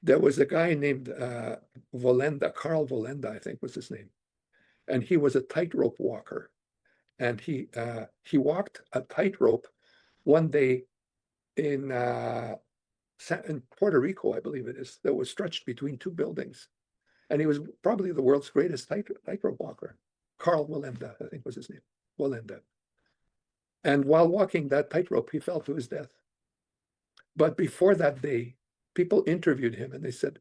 There was a guy named Wallenda, Karl Wallenda, I think was his name, and he was a tightrope walker. And he walked a tightrope one day in in Puerto Rico, I believe it is, that was stretched between two buildings. And he was probably the world's greatest tightrope walker. Karl Wallenda, I think was his name, Wallenda. And while walking that tightrope, he fell to his death. But before that day, people interviewed him and they said,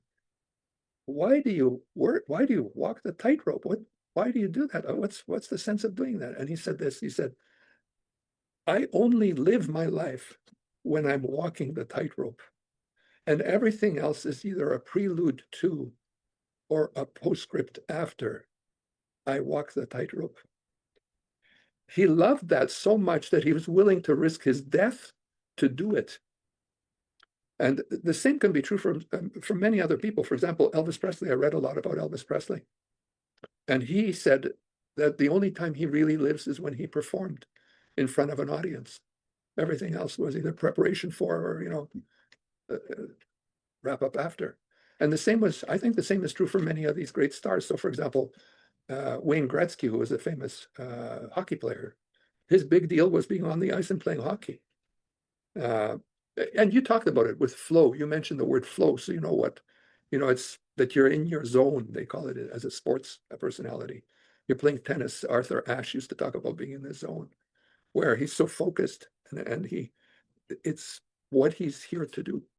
why do you work? Why do you walk the tightrope? Why do you do that? What's the sense of doing that? And he said this, he said, I only live my life when I'm walking the tightrope. And everything else is either a prelude to or a postscript after I walk the tightrope. He loved that so much that he was willing to risk his death to do it. And the same can be true for many other people. For example, Elvis Presley, I read a lot about Elvis Presley. And he said that the only time he really lives is when he performed in front of an audience. Everything else was either preparation for or, wrap up after. And I think the same is true for many of these great stars. So for example, Wayne Gretzky, who was a famous hockey player, his big deal was being on the ice and playing hockey. And you talked about it with flow. You mentioned the word flow. So it's that you're in your zone. They call it as a sports personality. You're playing tennis. Arthur Ashe used to talk about being in the zone where he's so focused and it's what he's here to do.